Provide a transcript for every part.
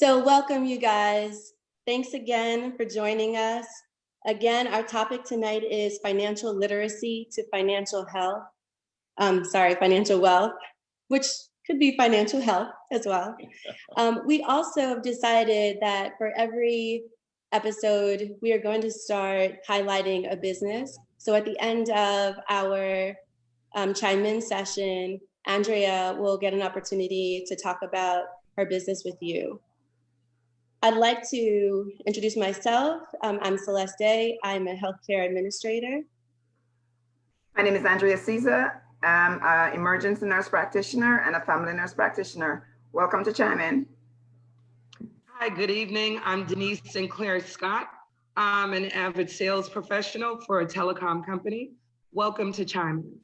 So welcome, you guys. Thanks again for joining us. Again, our topic tonight is financial literacy to financial health. Financial wealth, which could be financial health as well. We also have decided that for every episode, we are going to start highlighting a business. So at the end of our Chime In session, Andrea will get an opportunity to talk about her business with you. I'd like to introduce myself. I'm Celeste Day. I'm a healthcare administrator. My name is Andrea Caesar. I'm an emergency nurse practitioner and a family nurse practitioner. Welcome to Chime In. Hi, good evening. I'm Denise Sinclair Scott. I'm an avid sales professional for a telecom company. Welcome to Chime In.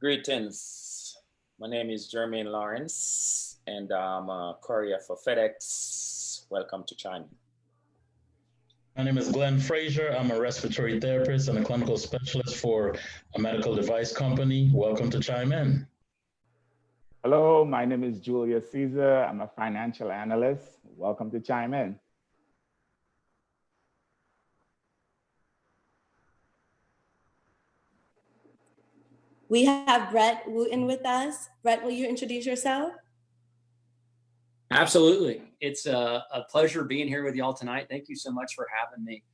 Greetings. My name is Jermaine Lawrence, and I'm a courier for FedEx. Welcome to Chime In. My name is Glenn Frazier. I'm a respiratory therapist and a clinical specialist for a medical device company. Welcome to Chime In. Hello, my name is Julia Caesar. I'm a financial analyst. Welcome to Chime In. We have Brett Wooten with us. Brett, will you introduce yourself? Absolutely. It's a pleasure being here with y'all tonight. Thank you so much for having me.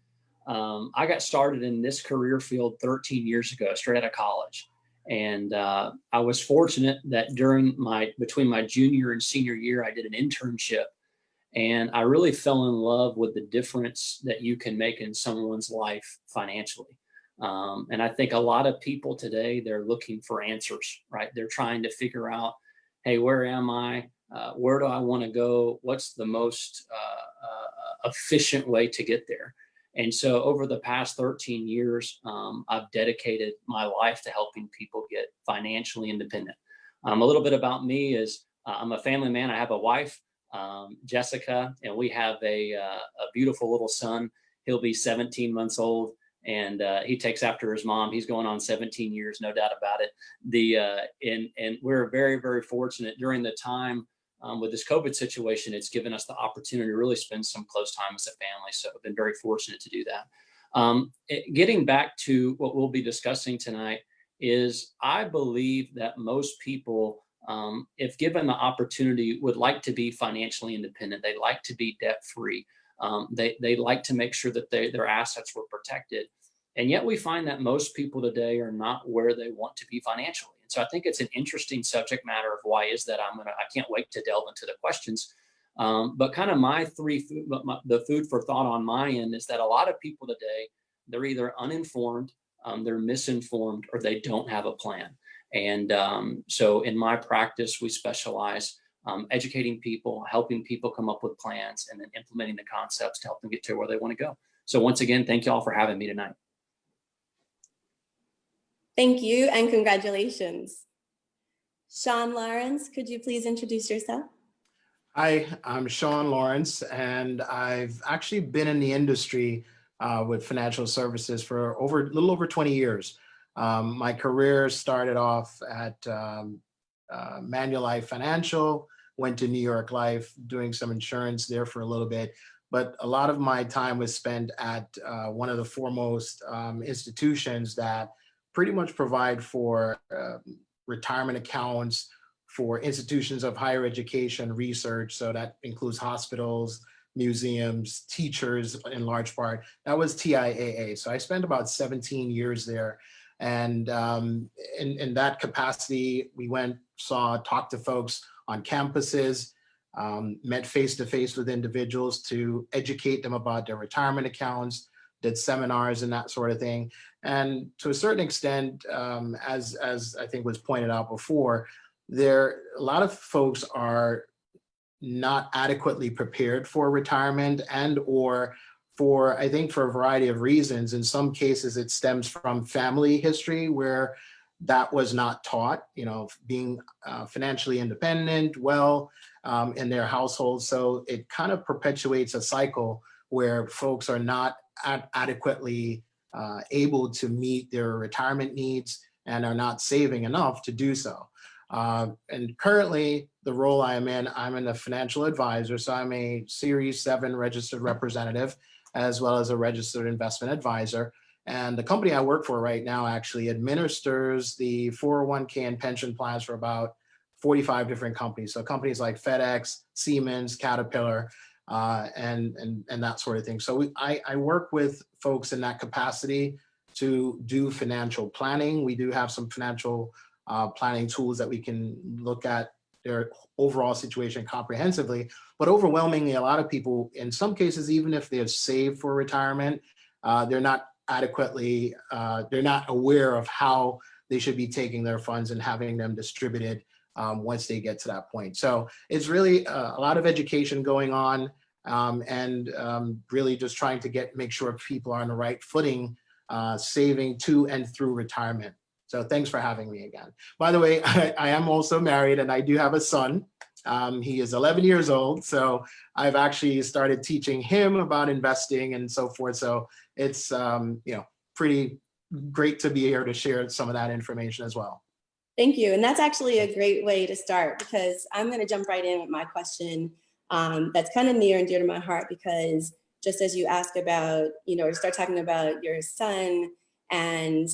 I got started in this career field 13 years ago, straight out of college. And I was fortunate that between my junior and senior year, I did an internship. And I really fell in love with the difference that you can make in someone's life financially. And I think a lot of people today, they're looking for answers, right? They're trying to figure out, hey, where am I? Where do I want to go? What's the most efficient way to get there? And so over the past 13 years, I've dedicated my life to helping people get financially independent. A little bit about me is I'm a family man. I have a wife, Jessica, and we have a beautiful little son. He'll be 17 months old. And he takes after his mom. He's going on 17 years, no doubt about it. And we're very, very fortunate during the time with this COVID situation. It's given us the opportunity to really spend some close time as a family. So I've been very fortunate to do that. Getting back to what we'll be discussing tonight is I believe that most people, if given the opportunity, would like to be financially independent. They like to be debt free. They like to make sure that their assets were protected. And yet we find that most people today are not where they want to be financially. And so I think it's an interesting subject matter of why is that. I can't wait to delve into the questions. But kind of the food for thought on my end is that a lot of people today, they're either uninformed, they're misinformed, or they don't have a plan. And so in my practice, we specialize educating people, helping people come up with plans, and then implementing the concepts to help them get to where they want to go. So once again, thank you all for having me tonight. Thank you and congratulations. Sean Lawrence, could you please introduce yourself? Hi, I'm Sean Lawrence, and I've actually been in the industry with financial services for a little over 20 years. My career started off at Manulife Financial, went to New York Life, doing some insurance there for a little bit. But a lot of my time was spent at one of the foremost institutions that pretty much provide for retirement accounts for institutions of higher education research. So that includes hospitals, museums, teachers in large part. That was TIAA. So I spent about 17 years there. And in that capacity, we talked to folks on campuses, met face-to-face with individuals to educate them about their retirement accounts, did seminars and that sort of thing. And to a certain extent, as I think was pointed out before, a lot of folks are not adequately prepared for retirement or for a variety of reasons. In some cases, it stems from family history where that was not taught, being financially independent, in their household. So it kind of perpetuates a cycle where folks are not adequately able to meet their retirement needs and are not saving enough to do so. And currently, the role I'm in a financial advisor. So I'm a Series 7 registered representative, as well as a registered investment advisor. And the company I work for right now actually administers the 401k and pension plans for about 45 different companies. So companies like FedEx, Siemens, Caterpillar, and that sort of thing. So I work with folks in that capacity to do financial planning. We do have some financial planning tools that we can look at their overall situation comprehensively. But overwhelmingly, a lot of people, in some cases, even if they've saved for retirement, they're not adequately, they're not aware of how they should be taking their funds and having them distributed once they get to that point. So it's really a lot of education going on, and really just trying to make sure people are on the right footing, saving to and through retirement. So thanks for having me again. By the way, I am also married and I do have a son. He is 11 years old. So I've actually started teaching him about investing and so forth. So it's pretty great to be here to share some of that information as well. Thank you. And that's actually a great way to start, because I'm going to jump right in with my question that's kind of near and dear to my heart, because just as you ask about, or start talking about your son and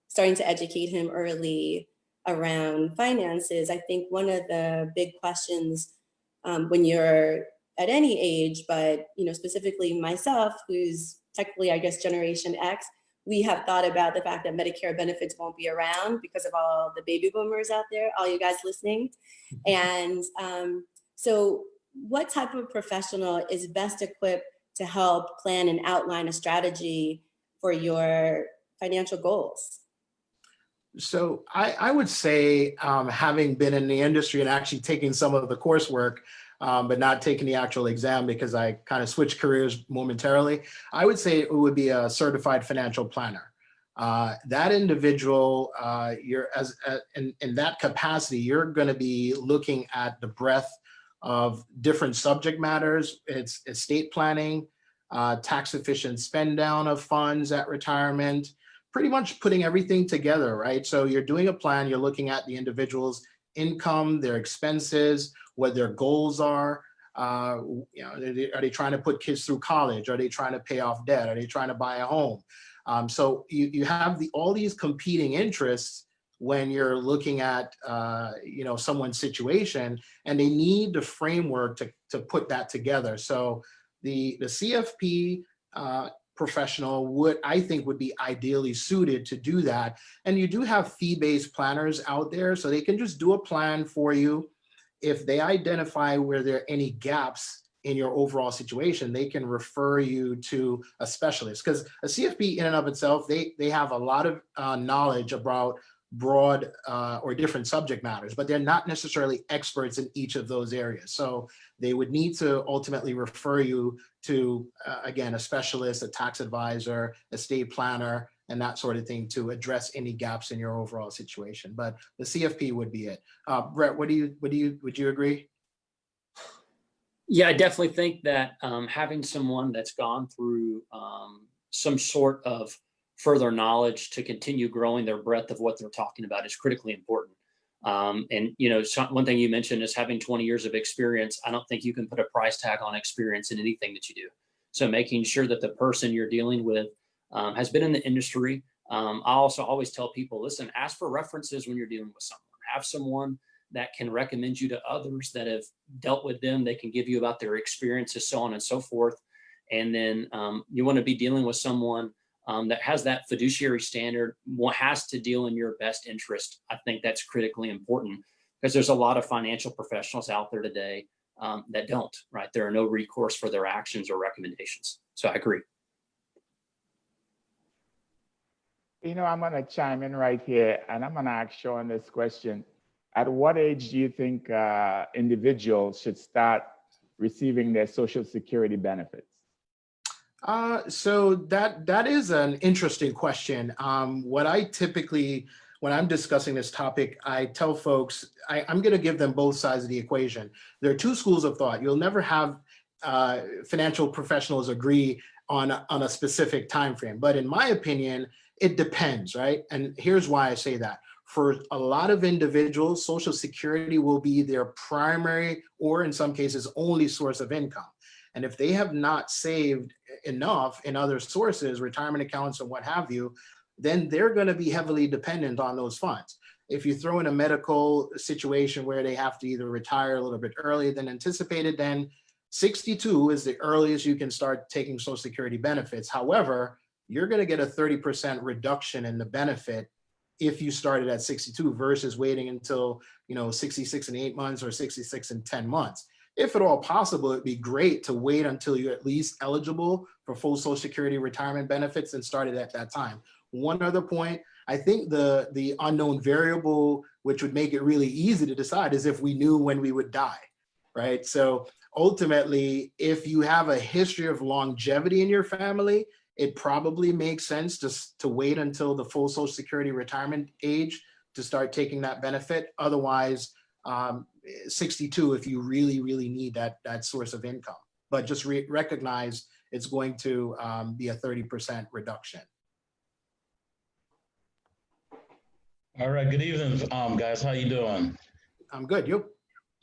starting to educate him early around finances, I think one of the big questions when you're at any age, but specifically myself, who's technically, I guess, Generation X, we have thought about the fact that Medicare benefits won't be around because of all the baby boomers out there, all you guys listening. And so what type of professional is best equipped to help plan and outline a strategy for your financial goals? So I would say, having been in the industry and actually taking some of the coursework, but not taking the actual exam because I kind of switched careers momentarily, I would say it would be a certified financial planner. That individual, in that capacity, you're going to be looking at the breadth of different subject matters. It's estate planning, tax efficient spend down of funds at retirement, pretty much putting everything together, right? So you're doing a plan, you're looking at the individual's income, their expenses, what their goals are. Are they trying to put kids through college? Are they trying to pay off debt? Are they trying to buy a home? So you have all these competing interests when you're looking at someone's situation, and they need the framework to put that together. So the CFP professional I think would be ideally suited to do that. And you do have fee-based planners out there, so they can just do a plan for you. If they identify where there are any gaps in your overall situation, they can refer you to a specialist, because a CFP in and of itself, they have a lot of knowledge about broad or different subject matters, but they're not necessarily experts in each of those areas. So they would need to ultimately refer you to, again, a specialist, a tax advisor, estate planner, and that sort of thing to address any gaps in your overall situation. But the CFP would be it. Brett, would you agree? Yeah, I definitely think that having someone that's gone through some sort of further knowledge to continue growing their breadth of what they're talking about is critically important. And one thing you mentioned is having 20 years of experience. I don't think you can put a price tag on experience in anything that you do. So making sure that the person you're dealing with has been in the industry. I also always tell people, listen, ask for references when you're dealing with someone. Have someone that can recommend you to others that have dealt with them. They can give you about their experiences, so on and so forth. And then you want to be dealing with someone that has that fiduciary standard, has to deal in your best interest. I think that's critically important, because there's a lot of financial professionals out there today that don't, right? There are no recourse for their actions or recommendations. So I agree. I'm going to chime in right here, and I'm going to ask Sean this question. At what age do you think individuals should start receiving their Social Security benefits? So that is an interesting question. What I typically, when I'm discussing this topic, I tell folks, I'm going to give them both sides of the equation. There are two schools of thought. You'll never have financial professionals agree on a specific time frame. But in my opinion, it depends, right? And here's why I say that. for a lot of individuals, Social Security will be their primary, or in some cases, only source of income. And if they have not saved enough in other sources, retirement accounts and what have you, then they're going to be heavily dependent on those funds. If you throw in a medical situation where they have to either retire a little bit earlier than anticipated, then 62 is the earliest you can start taking Social Security benefits. However, you're going to get a 30% reduction in the benefit if you started at 62 versus waiting until 66 and 8 months or 66 and 10 months. If at all possible, it'd be great to wait until you're at least eligible for full Social Security retirement benefits and start it at that time. One other point, I think the unknown variable, which would make it really easy to decide, is if we knew when we would die, right? So ultimately, if you have a history of longevity in your family, it probably makes sense to wait until the full Social Security retirement age to start taking that benefit. Otherwise, 62 if you really, really need that source of income. But just recognize it's going to be a 30% reduction. All right, good evening, guys. How you doing? I'm good, you?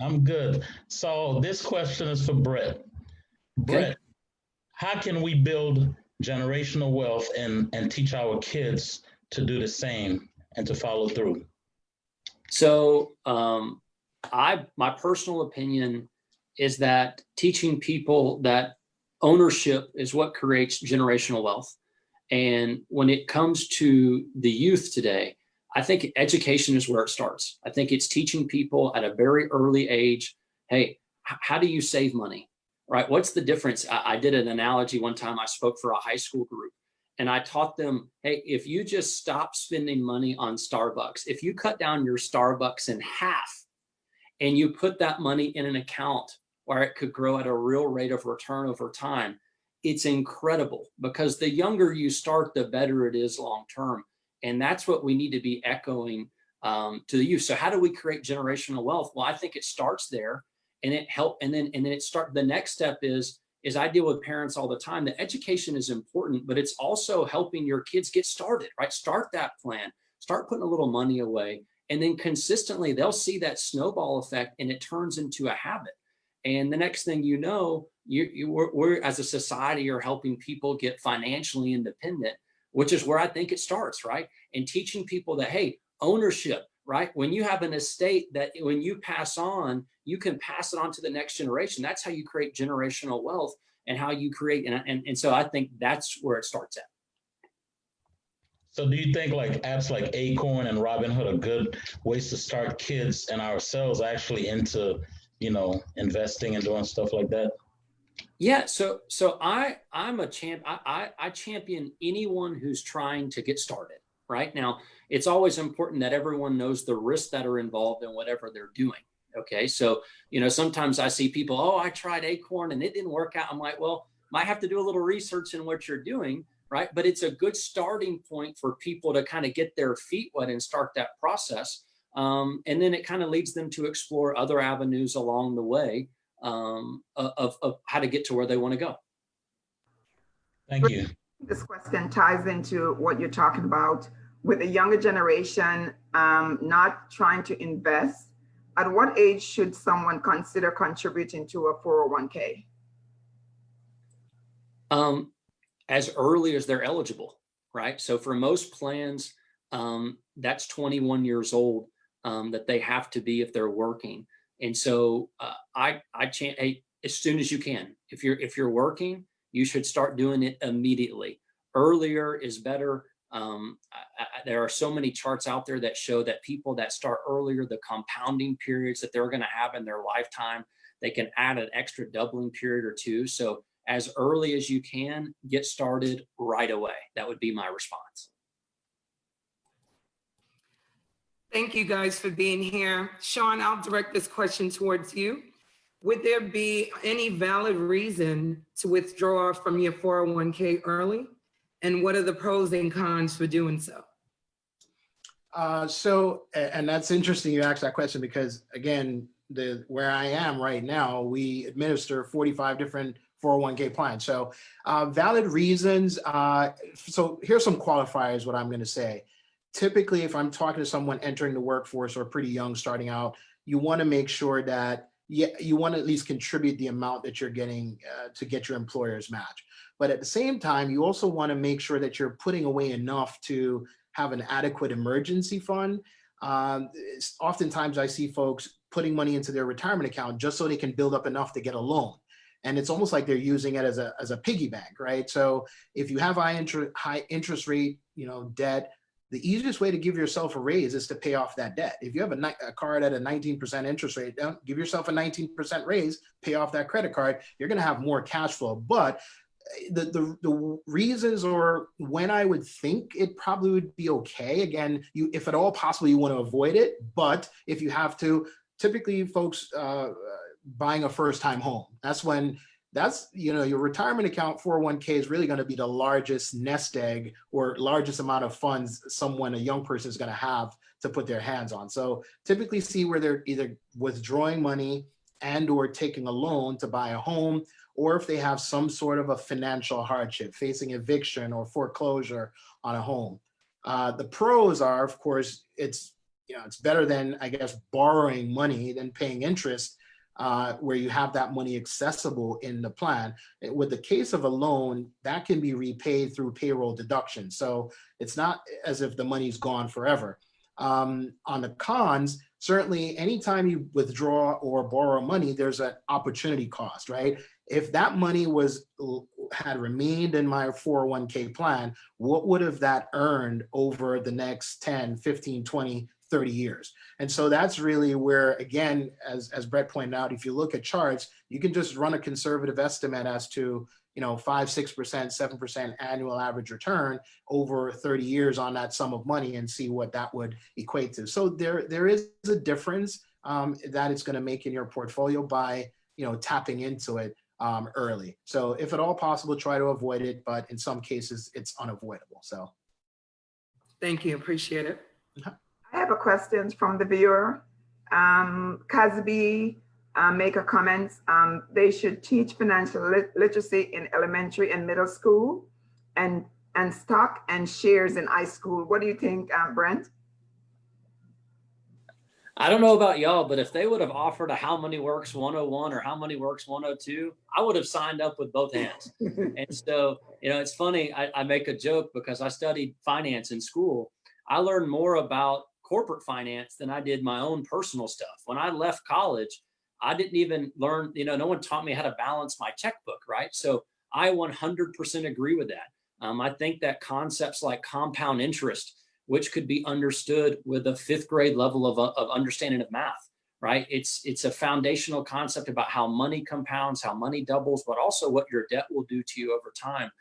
I'm good. So this question is for Brett. Brett, how can we build generational wealth and teach our kids to do the same and to follow through? So my personal opinion is that teaching people that ownership is what creates generational wealth. And when it comes to the youth today, I think education is where it starts. I think it's teaching people at a very early age, hey, how do you save money, right? What's the difference? I did an analogy one time. I spoke for a high school group and I taught them, hey, if you just stop spending money on Starbucks, if you cut down your Starbucks in half and you put that money in an account where it could grow at a real rate of return over time, it's incredible, because the younger you start, the better it is long-term. And that's what we need to be echoing to the youth. So how do we create generational wealth? Well, I think it starts there, and it help, and then it start. The next step is I deal with parents all the time. The education is important, but it's also helping your kids get started, right? Start that plan, start putting a little money away, and then consistently they'll see that snowball effect, and it turns into a habit. And the next thing you know, we're as a society are helping people get financially independent, which is where I think it starts, right? And teaching people that, hey, ownership, right? When you have an estate that when you pass on, you can pass it on to the next generation. That's how you create generational wealth and how you create. And so I think that's where it starts at. So do you think like apps like Acorn and Robinhood are good ways to start kids and ourselves actually into, investing and doing stuff like that? Yeah, so I'm a champ. I champion anyone who's trying to get started. Right now, it's always important that everyone knows the risks that are involved in whatever they're doing. Okay, so sometimes I see people, oh, I tried Acorn and it didn't work out. I'm like, well, might have to do a little research in what you're doing, right? But it's a good starting point for people to kind of get their feet wet and start that process, and then it kind of leads them to explore other avenues along the way. Of how to get to where they want to go. Thank you. This question ties into what you're talking about with the younger generation not trying to invest. At what age should someone consider contributing to a 401k? As early as they're eligible, right? So for most plans, that's 21 years old that they have to be if they're working. And so I chant, hey, as soon as you can. If you're working, you should start doing it immediately. Earlier is better. There are so many charts out there that show that people that start earlier, the compounding periods that they're going to have in their lifetime, they can add an extra doubling period or two. So as early as you can, get started right away. That would be my response. Thank you guys for being here. Sean, I'll direct this question towards you. Would there be any valid reason to withdraw from your 401k early? And what are the pros and cons for doing so? And that's interesting you asked that question, because again, where I am right now, we administer 45 different 401k plans. So valid reasons. So here's some qualifiers, what I'm going to say. typically, if I'm talking to someone entering the workforce or pretty young starting out, you want to make sure that you want to at least contribute the amount that you're getting to get your employer's match. But at the same time, you also want to make sure that you're putting away enough to have an adequate emergency fund. Oftentimes I see folks putting money into their retirement account just so they can build up enough to get a loan. And it's almost like they're using it as a piggy bank, right? So if you have high interest rate, debt, the easiest way to give yourself a raise is to pay off that debt. If you have a card at a 19% interest rate, give yourself a 19% raise, pay off that credit card. You're going to have more cash flow. But the reasons or when I would think it probably would be okay. Again, if at all possible, you want to avoid it. But if you have to, typically folks buying a first-time home, your retirement account 401k is really going to be the largest nest egg or largest amount of funds a young person is going to have to put their hands on. So typically see where they're either withdrawing money and or taking a loan to buy a home, or if they have some sort of a financial hardship, facing eviction or foreclosure on a home. The pros are, of course, it's better than, I guess, borrowing money than paying interest, where you have that money accessible in the plan. With the case of a loan, that can be repaid through payroll deduction. So it's not as if the money's gone forever. On the cons, certainly anytime you withdraw or borrow money, there's an opportunity cost, right? If that money had remained in my 401k plan, what would have that earned over the next 10, 15, 20, 30 years? And so that's really where, again, as Brett pointed out, if you look at charts, you can just run a conservative estimate as to 5%, 6%, 7% annual average return over 30 years on that sum of money and see what that would equate to. So there is a difference that it's going to make in your portfolio by tapping into it early. So if at all possible, try to avoid it, but in some cases it's unavoidable. So Thank you, appreciate it. I have a question from the viewer. Casby make a comment. They should teach financial literacy in elementary and middle school, and stock and shares in high school. What do you think, Brent? I don't know about y'all, but if they would have offered a How Money Works 101 or How Money Works 102, I would have signed up with both hands. And so, it's funny, I make a joke because I studied finance in school. I learned more about corporate finance than I did my own personal stuff. When I left college, I didn't even learn, no one taught me how to balance my checkbook, right? So I 100% agree with that. I think that concepts like compound interest, which could be understood with a 5th grade level of understanding of math, right? It's a foundational concept about how money compounds, how money doubles, but also what your debt will do to you over time.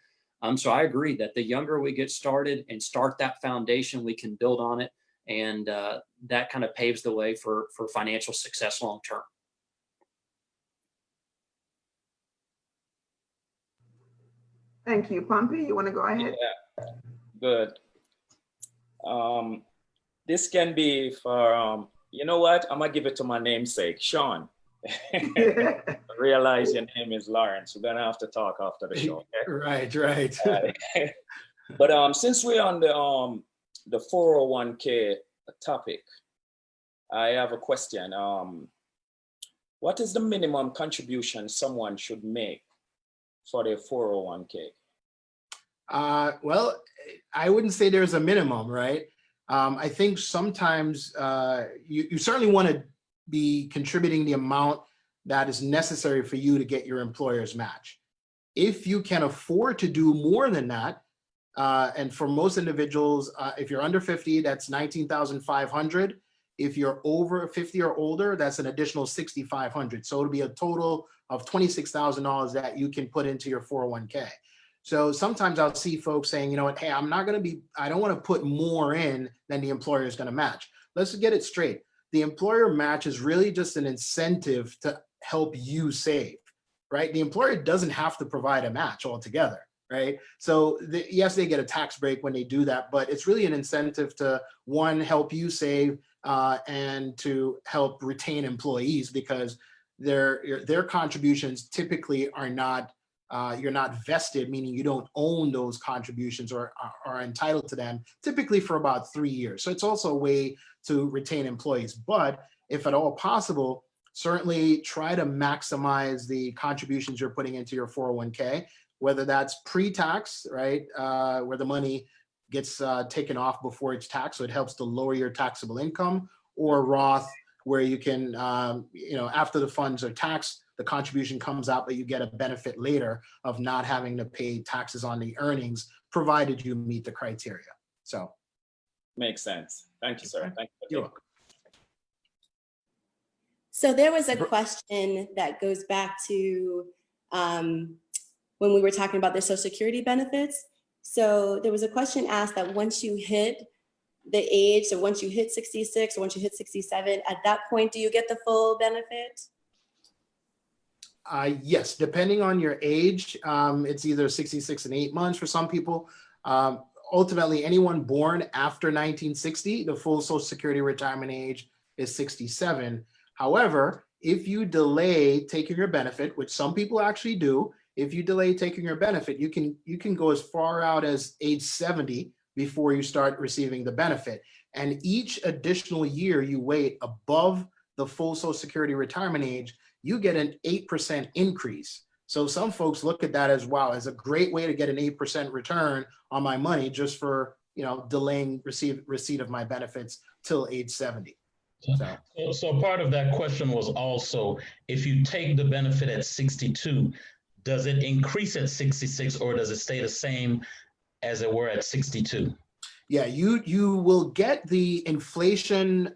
So I agree that the younger we get started and start that foundation, we can build on it. And that kind of paves the way for financial success long term. Thank you. Pompey, you want to go ahead? Yeah, good. This can be for, you know what? I'm going to give it to my namesake, Sean. Realize your name is Lawrence. We're going to have to talk after the show. Okay? Right. But since we're on the 401k topic, I have a question. What is the minimum contribution someone should make for their 401k? Well, I wouldn't say there's a minimum, right? I think sometimes you certainly want to be contributing the amount that is necessary for you to get your employer's match. If you can afford to do more than that, and for most individuals, if you're under 50, that's $19,500. If you're over 50 or older, that's an additional $6,500. So it'll be a total of $26,000 that you can put into your 401k. So sometimes I'll see folks saying, hey, I don't want to put more in than the employer is going to match. Let's get it straight. The employer match is really just an incentive to help you save, right? The employer doesn't have to provide a match altogether, right? So yes, they get a tax break when they do that, but it's really an incentive to, one, help you save, and to help retain employees, because their contributions typically are not you're not vested, meaning you don't own those contributions or are entitled to them, typically for about 3 years. So it's also a way to retain employees. But if at all possible, certainly try to maximize the contributions you're putting into your 401k, whether that's pre-tax, right, where the money gets taken off before it's taxed, so it helps to lower your taxable income, or Roth, where you can, after the funds are taxed, the contribution comes out, but you get a benefit later of not having to pay taxes on the earnings, provided you meet the criteria. So. Makes sense. Thank you, sir. Thank you. You're welcome. So there was a question that goes back to when we were talking about the Social Security benefits. So there was a question asked that once you hit the age, so once you hit 66 or once you hit 67, at that point, do you get the full benefit? Yes, depending on your age, it's either 66 and 8 months for some people. Ultimately, anyone born after 1960, the full Social Security retirement age is 67. However, if you delay taking your benefit, which some people actually do, if you delay taking your benefit, you can go as far out as age 70 before you start receiving the benefit. And each additional year you wait above the full Social Security retirement age, you get an 8% increase. So some folks look at that as, wow, as a great way to get an 8% return on my money just for, delaying receipt of my benefits till age 70. So part of that question was also, if you take the benefit at 62, does it increase at 66 or does it stay the same as it were at 62? Yeah, you will get the inflation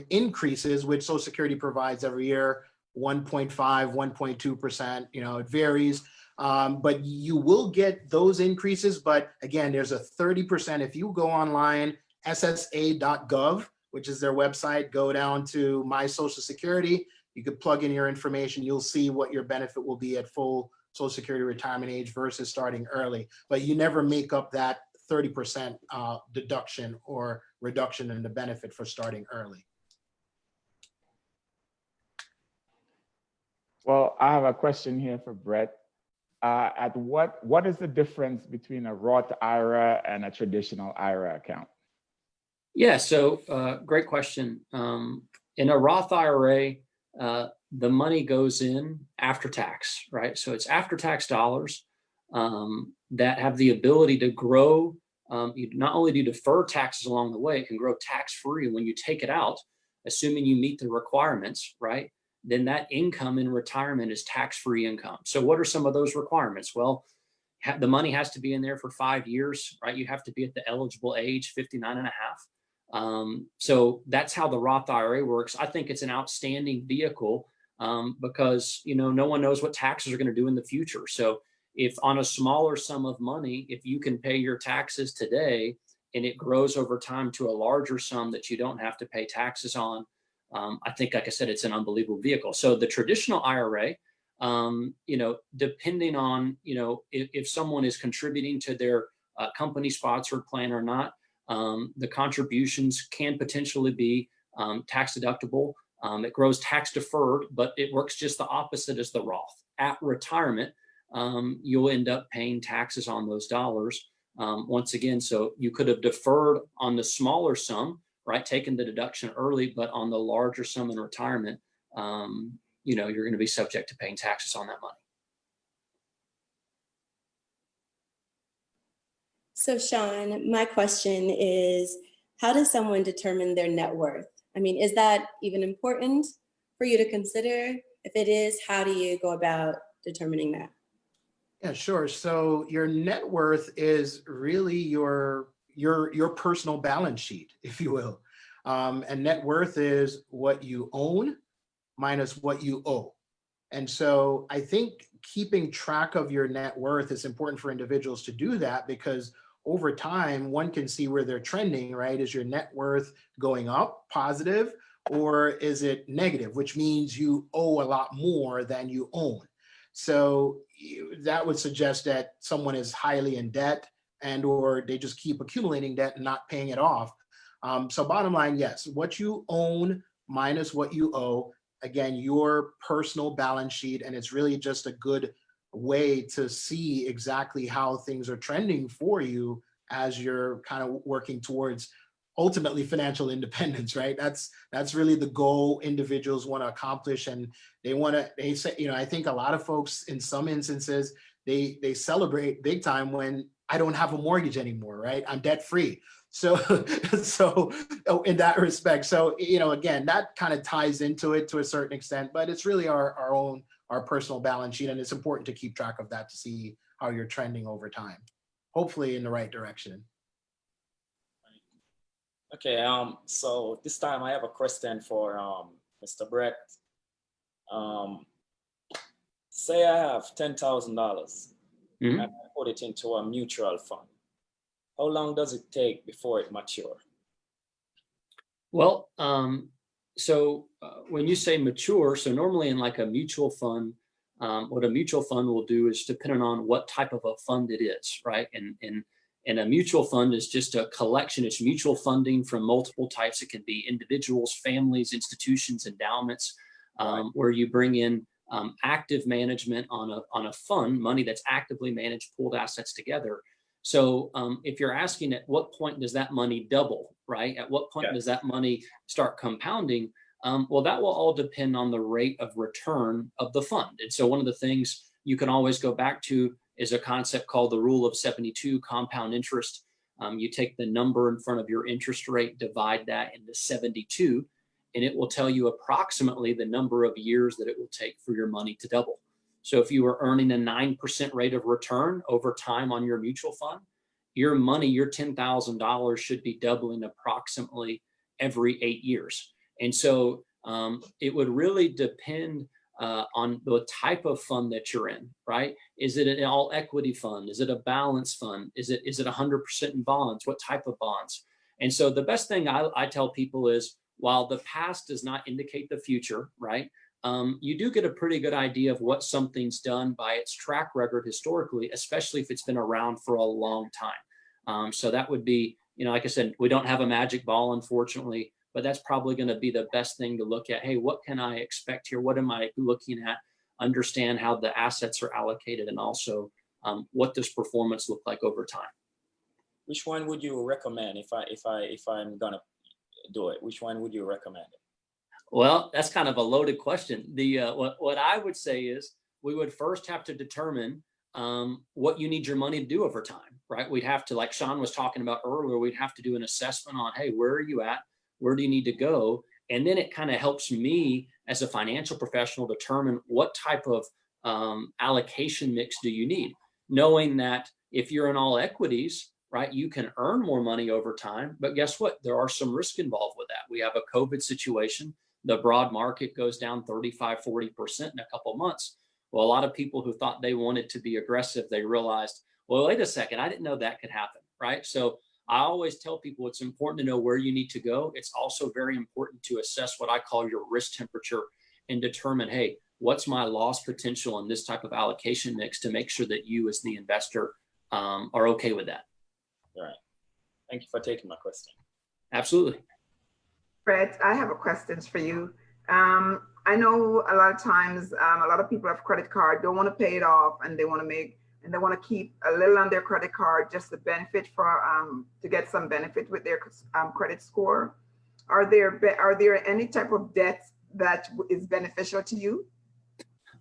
increases, which Social Security provides every year, 1.5, 1.2%, it varies. But you will get those increases. But again, there's a 30%. If you go online, ssa.gov, which is their website, go down to My Social Security, you could plug in your information. You'll see what your benefit will be at full Social Security retirement age versus starting early. But you never make up that 30% deduction or reduction in the benefit for starting early. Well, I have a question here for Brett. What is the difference between a Roth IRA and a traditional IRA account? Yeah, so great question. In a Roth IRA, the money goes in after tax, right? So it's after tax dollars that have the ability to grow. You not only do defer taxes along the way, it can grow tax-free when you take it out, assuming you meet the requirements, right? Then that income in retirement is tax-free income. So what are some of those requirements? Well, the money has to be in there for 5 years, right? You have to be at the eligible age, 59 and a half. So that's how the Roth IRA works. I think it's an outstanding vehicle because, no one knows what taxes are going to do in the future. So if on a smaller sum of money, if you can pay your taxes today and it grows over time to a larger sum that you don't have to pay taxes on, I think, like I said, it's an unbelievable vehicle. So the traditional IRA, depending on, if someone is contributing to their company sponsored plan or not, the contributions can potentially be tax deductible. It grows tax deferred, but it works just the opposite as the Roth. At retirement, you'll end up paying taxes on those dollars once again. So you could have deferred on the smaller sum, right, taking the deduction early, but on the larger sum in retirement, you're going to be subject to paying taxes on that money. So Sean, my question is, how does someone determine their net worth? I mean, is that even important for you to consider? If it is, how do you go about determining that? Yeah, sure. So your net worth is really your personal balance sheet, if you will. And net worth is what you own minus what you owe. And so I think keeping track of your net worth is important for individuals to do that, because over time, one can see where they're trending, right? Is your net worth going up, positive, or is it negative, which means you owe a lot more than you own? So that would suggest that someone is highly in debt or they just keep accumulating debt and not paying it off. So bottom line, yes, what you own minus what you owe, again, your personal balance sheet, and it's really just a good way to see exactly how things are trending for you as you're kind of working towards ultimately financial independence, right? That's really the goal individuals want to accomplish. And they say, you know, I think a lot of folks in some instances, they celebrate big time when I don't have a mortgage anymore, right? I'm debt free. So, so in that respect, so, you know, again, that kind of ties into it to a certain extent, but it's really our personal balance sheet. And it's important to keep track of that to see how you're trending over time, hopefully in the right direction. Okay, so this time I have a question for Mr. Brett. Say I have $10,000 Mhm. and I put it into a mutual fund. How long does it take before it matures? Well, when you say mature, so normally in like a mutual fund, what a mutual fund will do is depending on what type of a fund it is, right? And a mutual fund is just a collection. It's mutual funding from multiple types. It can be individuals, families, institutions, endowments, where you bring in active management on a fund, money that's actively managed, pooled assets together. So if you're asking at what point does that money double, right? At what point does that money start compounding? Well, that will all depend on the rate of return of the fund. And so one of the things you can always go back to is a concept called the rule of 72, compound interest. You take the number in front of your interest rate, divide that into 72, and it will tell you approximately the number of years that it will take for your money to double. So if you were earning a 9% rate of return over time on your mutual fund, your money, your $10,000 should be doubling approximately every 8 years. And so it would really depend on the type of fund that you're in, right? Is it an all equity fund? Is it a balance fund? Is it 100% in bonds? What type of bonds? And so the best thing I tell people is, while the past does not indicate the future, right? You do get a pretty good idea of what something's done by its track record historically, especially if it's been around for a long time. So that would be, you know, like I said, we don't have a magic ball, unfortunately, but that's probably going to be the best thing to look at. Hey, what can I expect here? What am I looking at? Understand how the assets are allocated, and also what does performance look like over time. Which one would you recommend if I'm gonna do it? Which one would you recommend? Well, that's kind of a loaded question. What I would say is we would first have to determine what you need your money to do over time, right? We'd have to, like Sean was talking about earlier, we'd have to do an assessment on, hey, where are you at? Where do you need to go? And then it kind of helps me as a financial professional determine what type of allocation mix do you need, knowing that if you're in all equities, right, you can earn more money over time, but guess what? There are some risk involved with that. We have a COVID situation. The broad market goes down 35, 40% in a couple of months. Well, a lot of people who thought they wanted to be aggressive, they realized, well, wait a second, I didn't know that could happen, right? So I always tell people it's important to know where you need to go. It's also very important to assess what I call your risk temperature and determine, hey, what's my loss potential in this type of allocation mix, to make sure that you as the investor are okay with that. All right. Thank you for taking my question. Absolutely. Brett, I have a questions for you. I know a lot of times, a lot of people have credit card, don't want to pay it off, and they want to keep a little on their credit card just to benefit to get some benefit with their credit score. Are there any type of debts that is beneficial to you?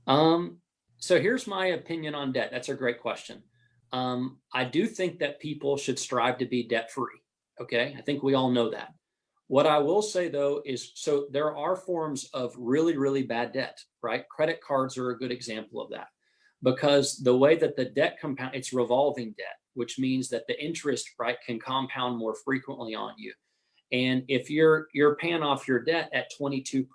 So here's my opinion on debt. That's a great question. I do think that people should strive to be debt free. Okay, I think we all know that. What I will say though is, so there are forms of really, really bad debt, right? Credit cards are a good example of that, because the way that the debt compound, it's revolving debt, which means that the interest, right, can compound more frequently on you. And if you're paying off your debt at 22%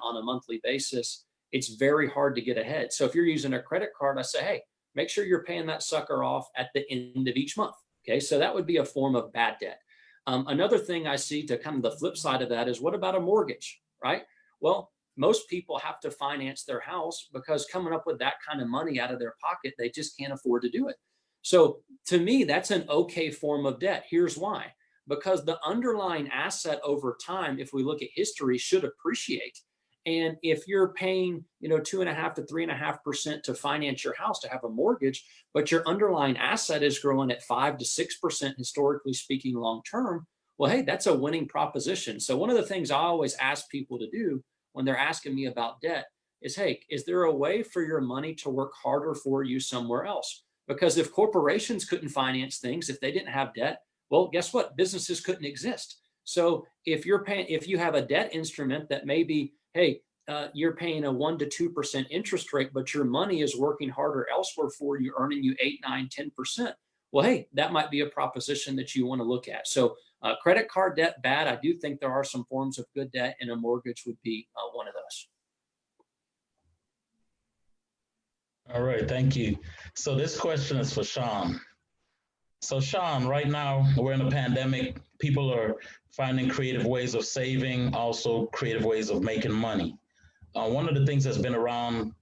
on a monthly basis, it's very hard to get ahead. So if you're using a credit card, I say, hey, make sure you're paying that sucker off at the end of each month. Okay, so that would be a form of bad debt. Another thing I see to kind of the flip side of that is, what about a mortgage, right? Well, most people have to finance their house because coming up with that kind of money out of their pocket, they just can't afford to do it. So to me, that's an okay form of debt. Here's why. Because the underlying asset over time, if we look at history, should appreciate. And if you're paying, 2.5 to 3.5% to finance your house to have a mortgage, but your underlying asset is growing at 5 to 6% historically speaking long term, well, hey, that's a winning proposition. So one of the things I always ask people to do when they're asking me about debt is, hey, is there a way for your money to work harder for you somewhere else? Because if corporations couldn't finance things, if they didn't have debt, well, guess what? Businesses couldn't exist. So if you have a debt instrument that maybe, hey, you're paying a 1 to 2% interest rate, but your money is working harder elsewhere for you, earning you 8, 9, 10%. Well, hey, that might be a proposition that you want to look at. So credit card debt, bad. I do think there are some forms of good debt, and a mortgage would be one of those. All right, thank you. So this question is for Sean. So Sean, right now we're in a pandemic. People are finding creative ways of saving, also creative ways of making money. One of the things that's been around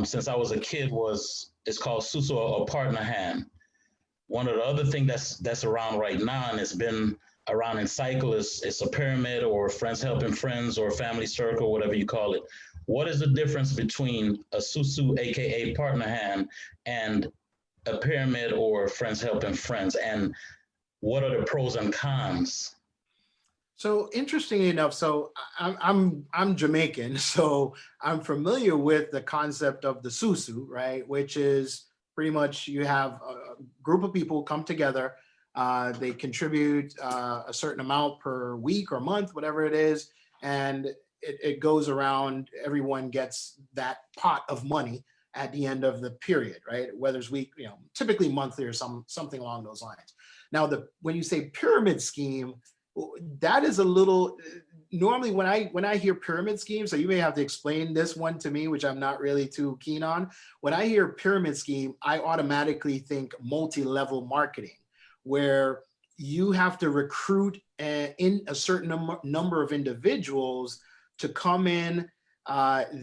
since I was a kid it's called Susu or partner hand. One of the other things that's around right now, and it's been around in cycle, it's a pyramid or friends helping friends or family circle, whatever you call it. What is the difference between a Susu, aka partner hand, and a pyramid or friends helping friends, and what are the pros and cons? So interestingly enough, so I'm Jamaican, so I'm familiar with the concept of the susu, right? Which is pretty much you have a group of people come together, they contribute a certain amount per week or month, whatever it is, and it goes around. Everyone gets that pot of money at the end of the period, right? Whether it's week, typically monthly or something along those lines. Now, when you say pyramid scheme, that is a little, normally when I hear pyramid scheme, so you may have to explain this one to me, which I'm not really too keen on. When I hear pyramid scheme, I automatically think multi-level marketing, where you have to recruit in a certain number of individuals to come in.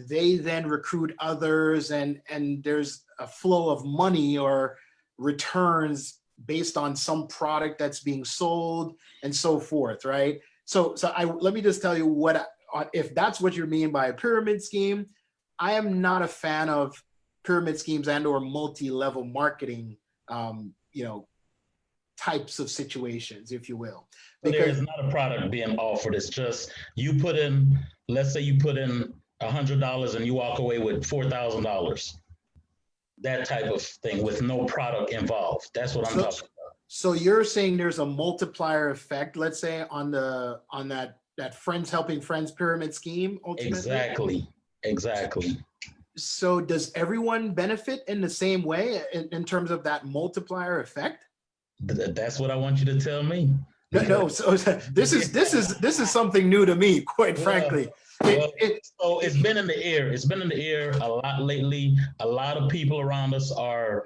They then recruit others, and there's a flow of money or returns based on some product that's being sold and so forth, right? So let me just tell you if that's what you mean by a pyramid scheme. I am not a fan of pyramid schemes and or multi-level marketing, types of situations, if you will. Because there is not a product being offered. It's just you put in, let's say you put in $100 and you walk away with $4,000. That type of thing with no product involved. That's what I'm talking about. So you're saying there's a multiplier effect, let's say, on that friends helping friends pyramid scheme ultimately? Exactly. So does everyone benefit in the same way in terms of that multiplier effect? That's what I want you to tell me. No. So this is something new to me, quite frankly. So it's been in the air. It's been in the air a lot lately. A lot of people around us are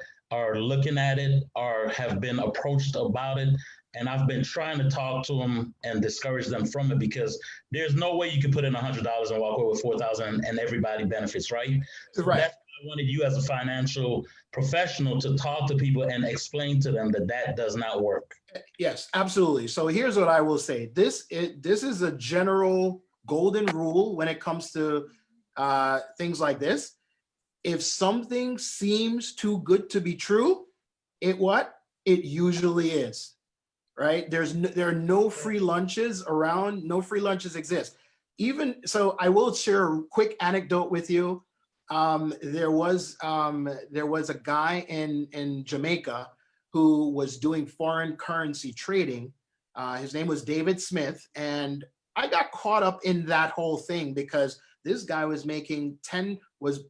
looking at it or have been approached about it. And I've been trying to talk to them and discourage them from it, because there's no way you can put in $100 and walk away with $4,000 and everybody benefits, right? So right. That's why I wanted you as a financial professional to talk to people and explain to them that does not work. Yes, absolutely. So here's what I will say. This is a general golden rule when it comes to things like this. If something seems too good to be true, it usually is, right? There are no free lunches around. No free lunches exist. Even so, I will share a quick anecdote with you. There was a guy in Jamaica who was doing foreign currency trading. His name was David Smith, and I got caught up in that whole thing because this guy was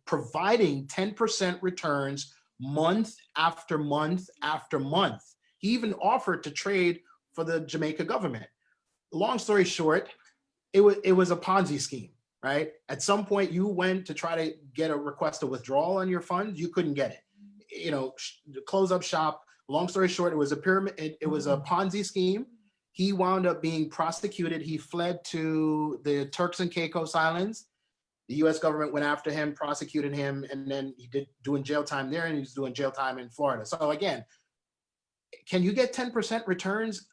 providing 10% returns month after month after month. He even offered to trade for the Jamaica government. Long story short, it was a Ponzi scheme, right? At some point you went to try to get a request of withdrawal on your funds, you couldn't get it. Close up shop. Long story short, it was a pyramid. It was a Ponzi scheme. He wound up being prosecuted. He fled to the Turks and Caicos Islands. The US government went after him, prosecuted him, and then he doing jail time there, and he's doing jail time in Florida. So again, can you get 10% returns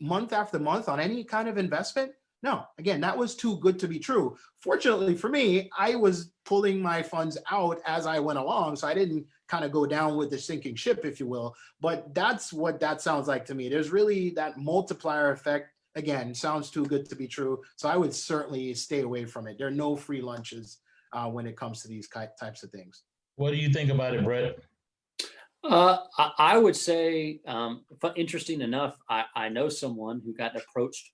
month after month on any kind of investment? No, again, that was too good to be true. Fortunately for me, I was pulling my funds out as I went along, so I didn't kind of go down with the sinking ship, if you will. But that's what that sounds like to me. There's really that multiplier effect. Again, sounds too good to be true. So I would certainly stay away from it. There are no free lunches when it comes to these types of things. What do you think about it, Brett? I would say, interesting enough, I know someone who got approached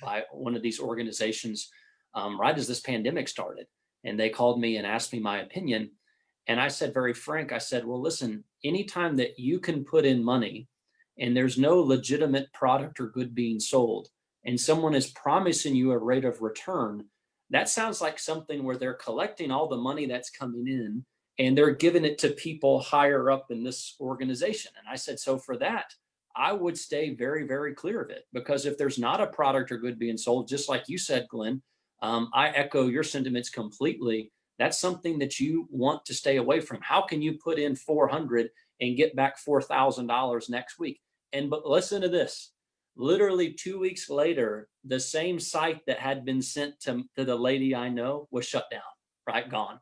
by one of these organizations right as this pandemic started. And they called me and asked me my opinion. And I said, very frank, I said, well, listen, anytime that you can put in money and there's no legitimate product or good being sold, and someone is promising you a rate of return, that sounds like something where they're collecting all the money that's coming in and they're giving it to people higher up in this organization. And I said, so for that, I would stay very, very clear of it, because if there's not a product or good being sold, just like you said, Glenn, I echo your sentiments completely. That's something that you want to stay away from. How can you put in 400 and get back $4,000 next week? But listen to this. Literally 2 weeks later, the same site that had been sent to the lady I know was shut down, right? Gone.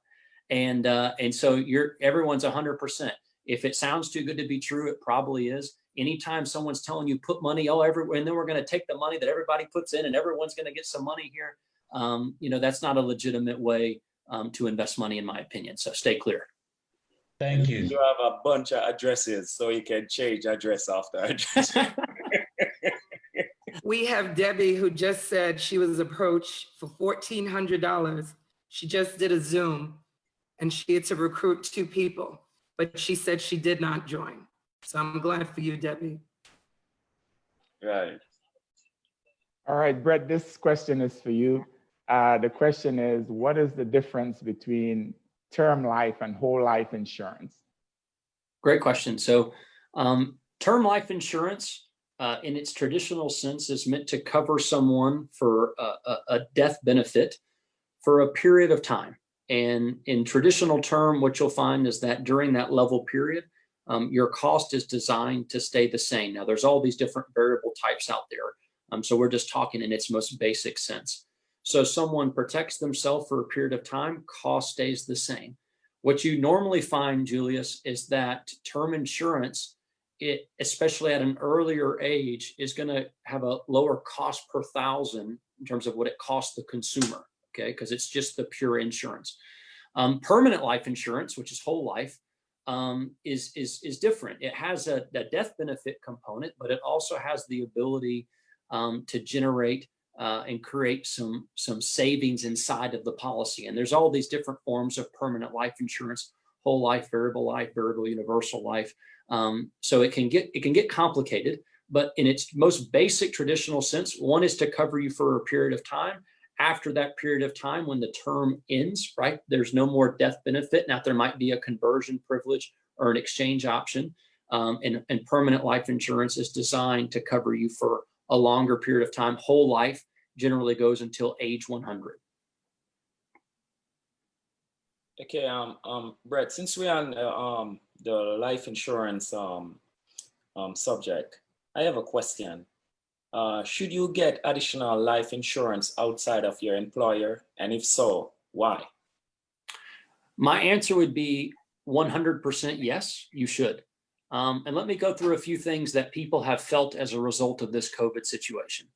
And so everyone's 100%. If it sounds too good to be true, it probably is. Anytime someone's telling you put money everywhere, and then we're going to take the money that everybody puts in and everyone's going to get some money here, that's not a legitimate way to invest money, in my opinion. So stay clear. Thank you. You have a bunch of addresses, so you can change address after address. We have Debbie, who just said she was approached for $1,400. She just did a Zoom and she had to recruit 2 people, but she said she did not join. So I'm glad for you, Debbie. Right. All right, Brett, this question is for you. The question is, what is the difference between term life and whole life insurance? Great question. So term life insurance in its traditional sense is meant to cover someone for a death benefit for a period of time. And in traditional term, what you'll find is that during that level period, your cost is designed to stay the same. Now, there's all these different variable types out there. So we're just talking in its most basic sense. So someone protects themselves for a period of time, cost stays the same. What you normally find, Julius, is that term insurance, especially at an earlier age, is going to have a lower cost per thousand in terms of what it costs the consumer, okay? Because it's just the pure insurance. Permanent life insurance, which is whole life, is different. It has a death benefit component, but it also has the ability to generate and create some savings inside of the policy. And there's all these different forms of permanent life insurance: whole life, variable universal life. So it can get complicated, but in its most basic traditional sense, one is to cover you for a period of time. After that period of time, when the term ends, right, there's no more death benefit. Now, there might be a conversion privilege or an exchange option. And permanent life insurance is designed to cover you for a longer period of time. Whole life generally goes until age 100. Okay, Brett, since we're on the life insurance subject, I have a question. Should you get additional life insurance outside of your employer? And if so, why? My answer would be 100% yes, you should. And let me go through a few things that people have felt as a result of this COVID situation.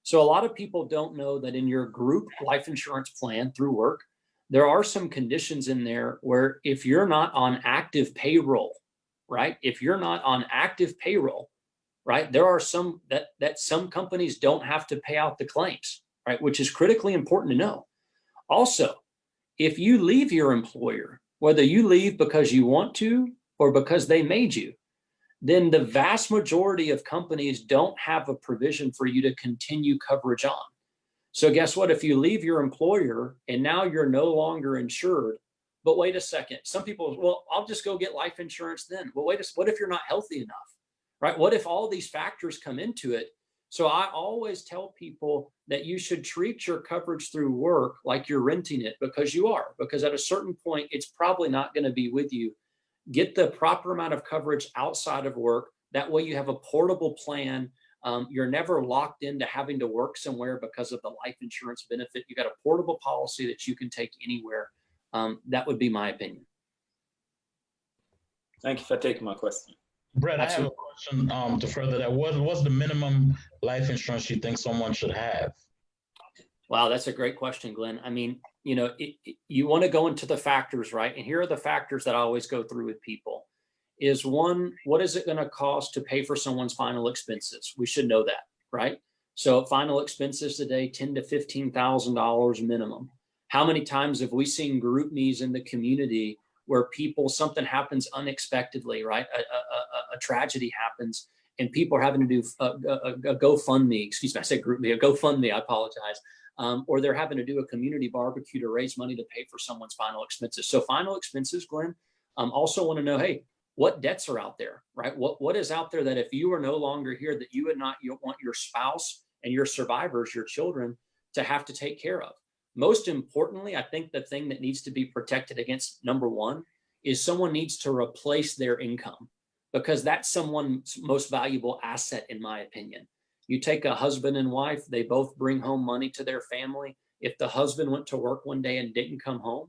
So a lot of people don't know that in your group life insurance plan through work, there are some conditions in there where if you're not on active payroll, right? If you're not on active payroll, right, there are some that some companies don't have to pay out the claims, right? Which is critically important to know. Also, if you leave your employer, whether you leave because you want to or because they made you, then the vast majority of companies don't have a provision for you to continue coverage on. So guess what? If you leave your employer and now you're no longer insured, but wait a second, some people, well, I'll just go get life insurance then. Well, what if you're not healthy enough, right? What if all these factors come into it? So I always tell people that you should treat your coverage through work like you're renting it, because you are, because at a certain point, it's probably not going to be with you. Get the proper amount of coverage outside of work. That way you have a portable plan You're never locked into having to work somewhere because of the life insurance benefit. You got a portable policy that you can take anywhere. That would be my opinion. Thank you for taking my question. Brett, I have a Absolutely. question to further that. What's the minimum life insurance you think someone should have? Wow, that's a great question, Glenn. I mean, you know, you want to go into the factors, right? And here are the factors that I always go through with people. Is one, what is it going to cost to pay for someone's final expenses? We should know that, right? So final expenses today, $10,000 to $15,000 minimum. How many times have we seen group me's in the community where something happens unexpectedly, right? A tragedy happens and people are having to do a GoFundMe, excuse me, I said group me, a GoFundMe, I apologize. Or they're having to do a community barbecue to raise money to pay for someone's final expenses. So final expenses, Glenn, also want to know, hey, what debts are out there, right? What is out there that if you are no longer here, that you want your spouse and your survivors, your children, to have to take care of? Most importantly, I think the thing that needs to be protected against, number one, is someone needs to replace their income, because that's someone's most valuable asset, in my opinion. You take a husband and wife, they both bring home money to their family. If the husband went to work one day and didn't come home,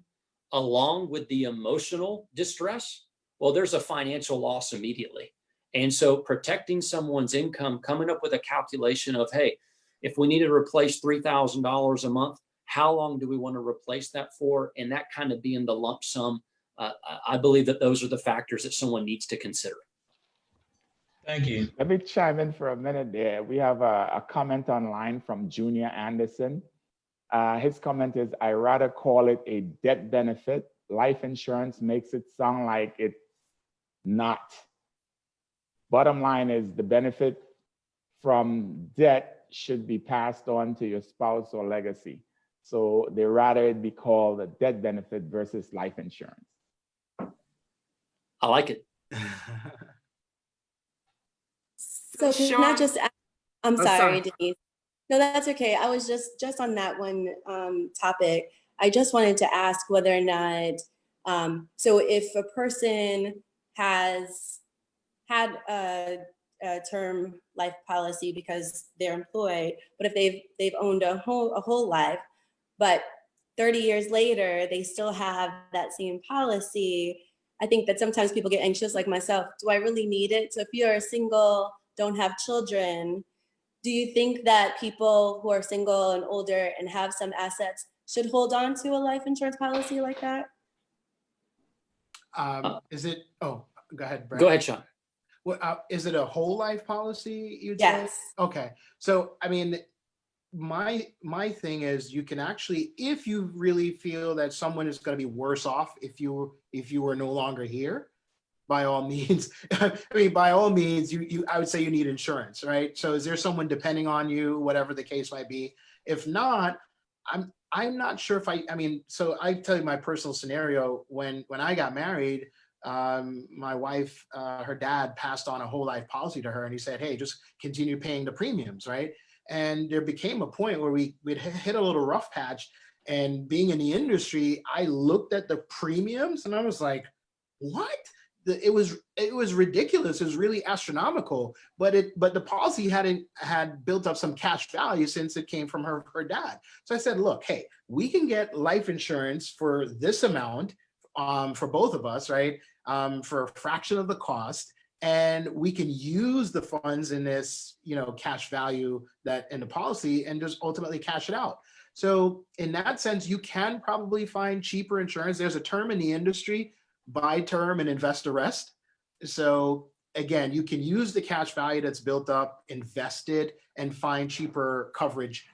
along with the emotional distress, well, there's a financial loss immediately. And so protecting someone's income, coming up with a calculation of, hey, if we need to replace $3,000 a month, how long do we want to replace that for? And that kind of being the lump sum. I believe that those are the factors that someone needs to consider. Thank you. Let me chime in for a minute there. We have a comment online from Junior Anderson. His comment is, I rather call it a debt benefit. Life insurance makes it sound like it's not. Bottom line is the benefit from debt should be passed on to your spouse or legacy. So they rather it be called a debt benefit versus life insurance. I like it. So can I Sean? just ask, I'm Oh, sorry, sorry. Denise. No, that's okay. I was just on that one topic. I just wanted to ask whether or not, so if a person has had a term life policy because they're employed, but if they've owned a whole life, but 30 years later, they still have that same policy, I think that sometimes people get anxious, like myself. Do I really need it? So if you're single, don't have children, do you think that people who are single and older and have some assets should hold on to a life insurance policy like that? Is it, oh, go ahead, Brett. Go ahead, Sean. Well, is it a whole life policy, you'd say? Yes. Okay, so I mean, my thing is, you can actually, if you really feel that someone is going to be worse off if you were no longer here, by all means, I mean, by all means, I would say you need insurance, right? So is there someone depending on you, whatever the case might be? If not, I'm not sure if I mean, so I tell you my personal scenario. When I got married, my wife, her dad passed on a whole life policy to her, and he said, hey, just continue paying the premiums, right? And there became a point where we'd hit a little rough patch, and being in the industry, I looked at the premiums and I was like, what? It was ridiculous. It was really astronomical, but the policy had built up some cash value since it came from her dad. So I said, look, hey, we can get life insurance for this amount for both of us, right? For a fraction of the cost. And we can use the funds in this, cash value that in the policy and just ultimately cash it out. So in that sense, you can probably find cheaper insurance. There's a term in the industry, buy term and invest the rest. So again, you can use the cash value that's built up, invest it, and find cheaper coverage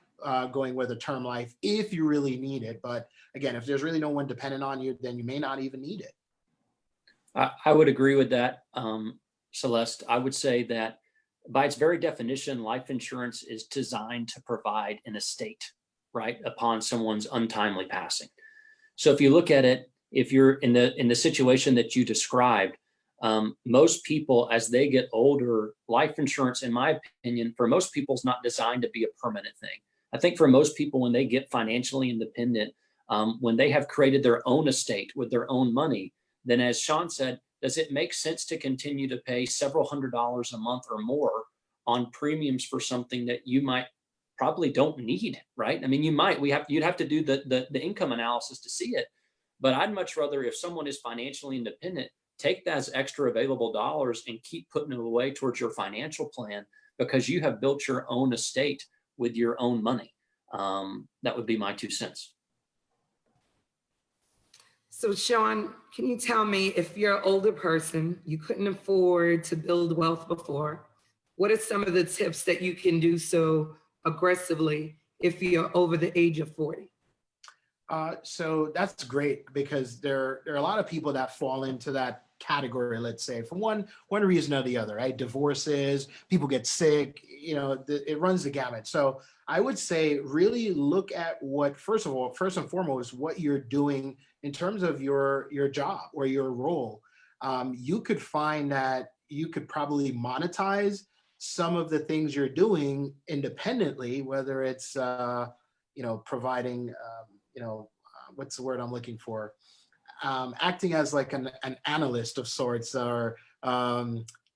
going with a term life if you really need it. But again, if there's really no one dependent on you, then you may not even need it. I would agree with that, Celeste. I would say that by its very definition, life insurance is designed to provide an estate, right, upon someone's untimely passing. So if you look at it, if you're in the situation that you described, most people, as they get older, life insurance, in my opinion, for most people is not designed to be a permanent thing. I think for most people, when they get financially independent, when they have created their own estate with their own money, then as Sean said, does it make sense to continue to pay several $100s a month or more on premiums for something that you might probably don't need, right? I mean, you'd have to do the income analysis to see it. But I'd much rather, if someone is financially independent, take that as extra available dollars and keep putting them away towards your financial plan, because you have built your own estate with your own money. That would be my 2 cents. So Sean, can you tell me, if you're an older person, you couldn't afford to build wealth before, what are some of the tips that you can do so aggressively if you're over the age of 40? So that's great, because there are a lot of people that fall into that category, let's say, for one reason or the other, right? Divorces, people get sick, it runs the gamut. So I would say really look at what, first and foremost, what you're doing in terms of your job or your role. You could find that you could probably monetize some of the things you're doing independently, whether it's, providing, what's the word I'm looking for? Acting as like an analyst of sorts, or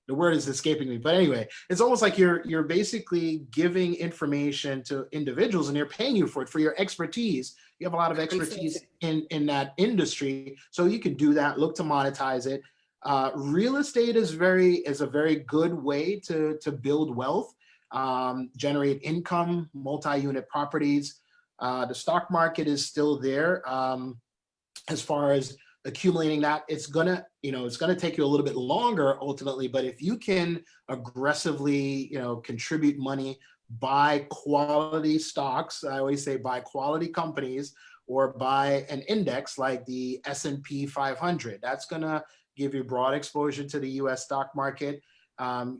the word is escaping me. But anyway, it's almost like you're basically giving information to individuals and they're paying you for it, for your expertise. You have a lot of expertise in that industry. So you can do that, look to monetize it. Real estate is a very good way to build wealth, generate income, multi-unit properties. The stock market is still there. As far as accumulating that, it's gonna take you a little bit longer ultimately, but if you can aggressively, contribute money, buy quality stocks, I always say buy quality companies, or buy an index like the S&P 500. That's gonna give you broad exposure to the US stock market.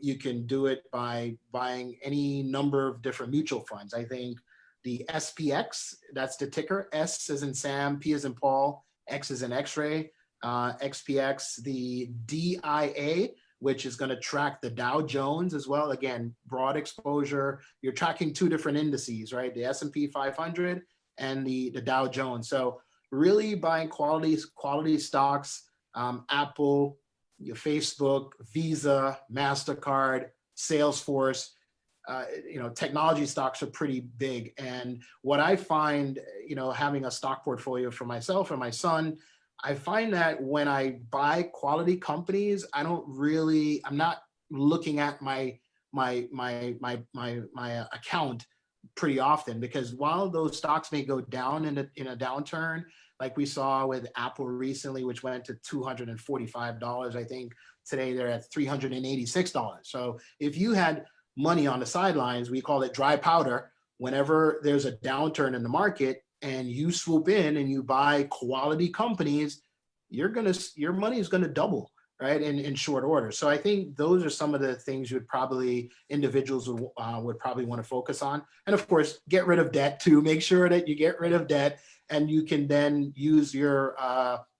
You can do it by buying any number of different mutual funds. I think the SPX, that's the ticker, S as in Sam, P as in Paul, X is in X-ray, XPX, the DIA, which is going to track the Dow Jones as well. Again, broad exposure. You're tracking two different indices, right? The S&P 500 and the Dow Jones. So really buying quality stocks, Apple, your Facebook, Visa, MasterCard, Salesforce. Technology stocks are pretty big. And what I find, having a stock portfolio for myself and my son, I find that when I buy quality companies, I'm not looking at my account pretty often, because while those stocks may go down in a downturn, like we saw with Apple recently, which went to $245, I think today they're at $386. So if you had money on the sidelines, we call it dry powder, whenever there's a downturn in the market and you swoop in and you buy quality companies, your money is going to double, right, in short order. So I think those are some of the things individuals would probably want to focus on. And of course, get rid of debt too. Make sure that you get rid of debt, and you can then use your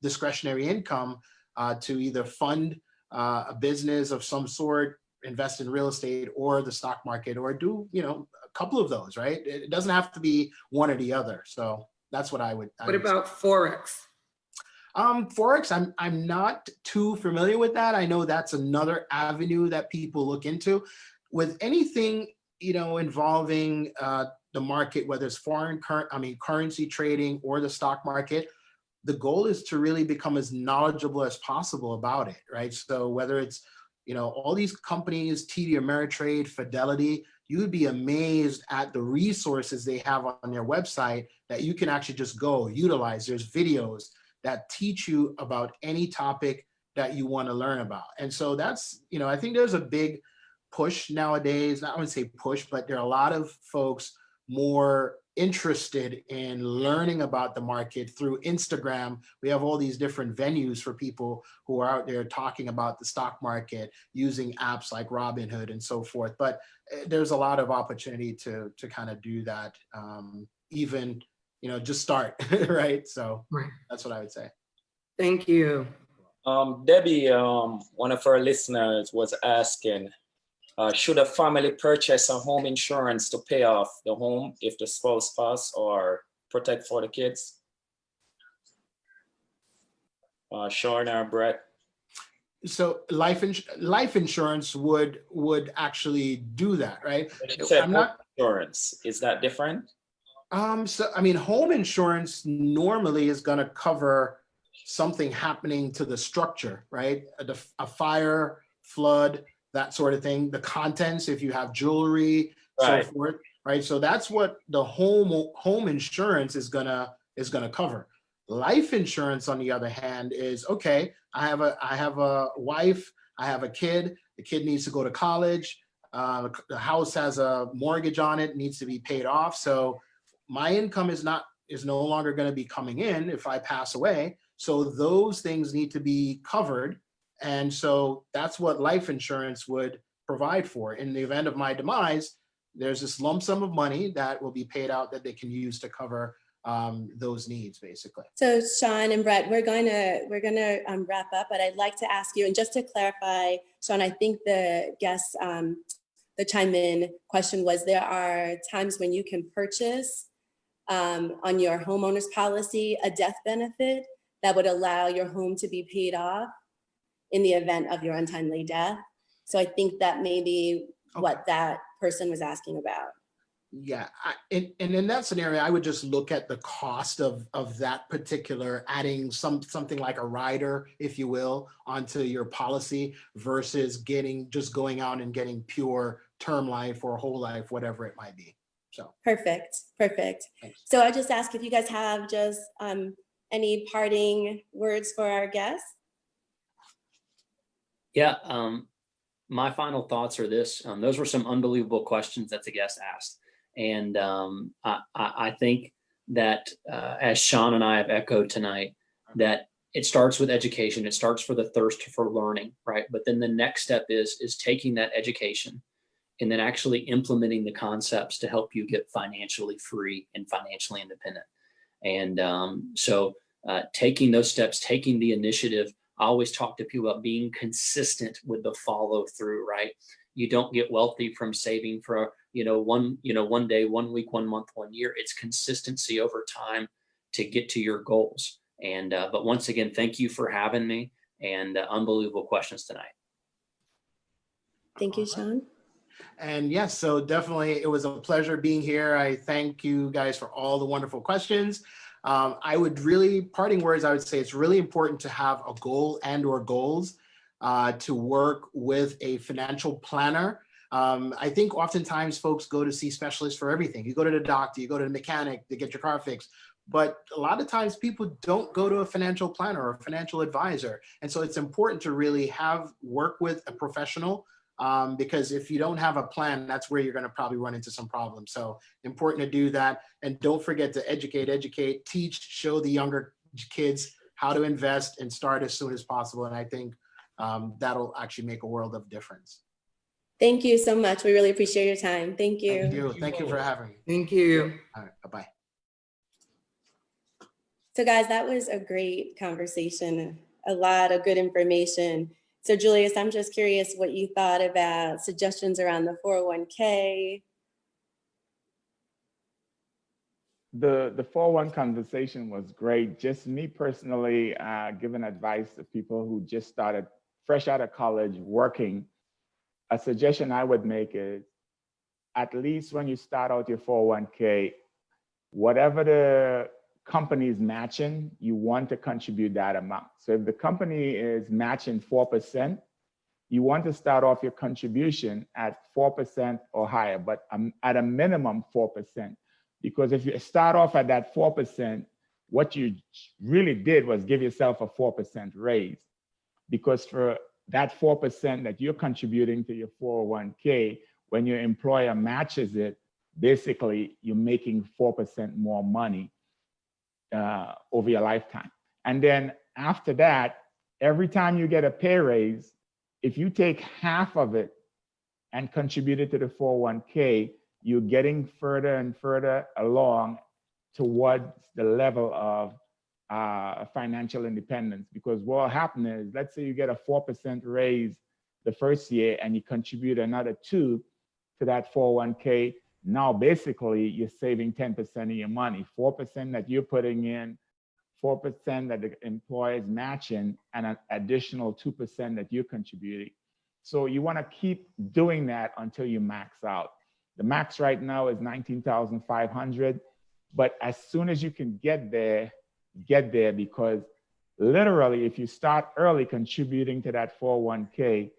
discretionary income to either fund a business of some sort, invest in real estate or the stock market, or do, a couple of those, right? It doesn't have to be one or the other. So that's what I would. What about Forex? Forex, I'm not too familiar with that. I know that's another avenue that people look into. With anything, involving the market, whether it's currency trading or the stock market, the goal is to really become as knowledgeable as possible about it, right? So whether it's all these companies, TD Ameritrade, Fidelity, you would be amazed at the resources they have on their website that you can actually just go utilize. There's videos that teach you about any topic that you want to learn about. And so that's, I think there's a big push nowadays. I wouldn't say push, but there are a lot of folks more interested in learning about the market through Instagram. We have all these different venues for people who are out there talking about the stock market using apps like Robinhood and so forth. But there's a lot of opportunity to kind of do that, even, just start, right? So that's what I would say. Thank you. Debbie, one of our listeners was asking, should a family purchase a home insurance to pay off the home if the spouse passes, or protect for the kids? Sean or Brett? So life insurance would actually do that, right? You said I'm home not. insurance. Is that different? So I mean, home insurance normally is going to cover something happening to the structure, right? A fire, flood, that sort of thing. The contents, if you have jewelry, so Right. forth, right? So that's what the home insurance is gonna cover. Life insurance, on the other hand, is okay. I have a wife. I have a kid. The kid needs to go to college. The house has a mortgage on it, needs to be paid off. So my income is no longer going to be coming in if I pass away. So those things need to be covered. And so that's what life insurance would provide for. In the event of my demise, there's this lump sum of money that will be paid out that they can use to cover those needs, basically. So Sean and Brett, we're gonna wrap up, but I'd like to ask you, and just to clarify, Sean, I think the guest, the chime in question was, there are times when you can purchase on your homeowner's policy a death benefit that would allow your home to be paid off in the event of your untimely death. So I think that may be what that person was asking about. Yeah, and in that scenario, I would just look at the cost of that particular, adding something like a rider, if you will, onto your policy versus just going out and getting pure term life or whole life, whatever it might be. So perfect. Thanks. So I just ask if you guys have just any parting words for our guests. Yeah, my final thoughts are this. Those were some unbelievable questions that the guest asked. And I think that as Sean and I have echoed tonight, that it starts with education. It starts for the thirst for learning, right? But then the next step is taking that education and then actually implementing the concepts to help you get financially free and financially independent. And so taking those steps, taking the initiative. I always talk to people about being consistent with the follow through, right? You don't get wealthy from saving for, one day, 1 week, 1 month, 1 year. It's consistency over time to get to your goals. And, but once again, thank you for having me, and unbelievable questions tonight. Thank you, Sean. And yes, so definitely it was a pleasure being here. I thank you guys for all the wonderful questions. I would really, parting words, I would say it's really important to have a goal and/or goals to work with a financial planner. I think oftentimes folks go to see specialists for everything. You go to the doctor, you go to the mechanic to get your car fixed. But a lot of times people don't go to a financial planner or a financial advisor. And so it's important to really work with a professional, because if you don't have a plan, that's where you're going to probably run into some problems. So important to do that. And don't forget to educate, teach, show the younger kids how to invest and start as soon as possible. And I think that'll actually make a world of difference. Thank you so much. We really appreciate your time. Thank you. Thank you. Thank you for having me. Thank you. All right, bye-bye. So guys, that was a great conversation, a lot of good information. So Julius, I'm just curious what you thought about suggestions around the 401k. The 401 conversation was great. Just me personally, giving advice to people who just started fresh out of college working. A suggestion I would make is, at least when you start out your 401k, whatever the company is matching, you want to contribute that amount. So if the company is matching 4%, you want to start off your contribution at 4% or higher, but at a minimum 4%. Because if you start off at that 4%, what you really did was give yourself a 4% raise. Because for that 4% that you're contributing to your 401k, when your employer matches it, basically you're making 4% more money over your lifetime. And then after that, every time you get a pay raise, if you take half of it and contribute it to the 401k, you're getting further and further along towards the level of financial independence. Because what will happen is, let's say you get a 4% raise the first year and you contribute another 2 to that 401k. Now basically you're saving 10% of your money. 4% that you're putting in 4% that the employer is matching and an additional 2% that you're contributing. So you want to keep doing that until you max out. The max right now is 19,500, but as soon as you can get there, because literally if you start early contributing to that 401k,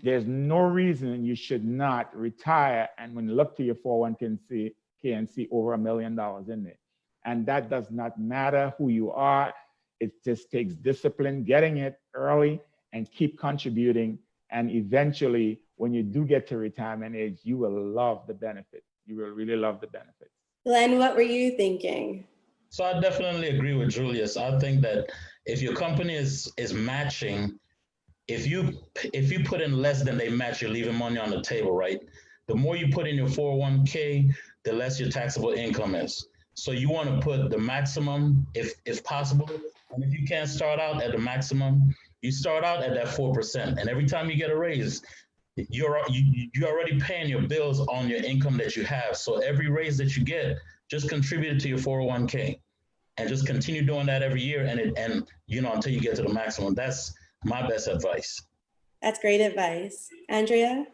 there's no reason you should not retire and when you look to your 401k and see over $1 million in there. And that does not matter who you are. It just takes discipline, getting it early and keep contributing. And eventually, when you do get to retirement age, you will love the benefit. You will really love the benefit. Glenn, what were you thinking? So I definitely agree with Julius. I think that if your company is matching, if you put in less than they match, you're leaving money on the table, right? The more you put in your 401k, the less your taxable income is. So you want to put the maximum if possible. And if you can't start out at the maximum, you start out at that 4%. And every time you get a raise, you're already paying your bills on your income that you have. So every raise that you get, just contribute it to your 401k and just continue doing that every year and you know, until you get to the maximum. That's my best advice. That's great advice. Andrea?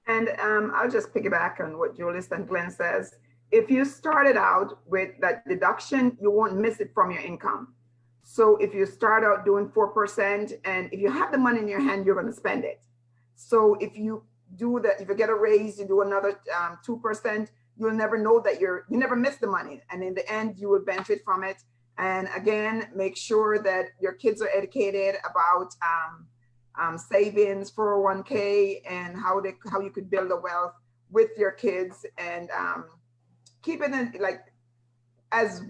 And I'll just piggyback on what Julius and Glenn says. If you started out with that deduction, you won't miss it from your income. So if you start out doing 4%, and if you have the money in your hand, you're going to spend it. So if you do that, if you get a raise, you do another 2%, you'll never know that you never miss the money. And in the end, you will benefit from it. And again, make sure that your kids are educated about savings, 401k, and how you could build a wealth with your kids, and keep it in, like, as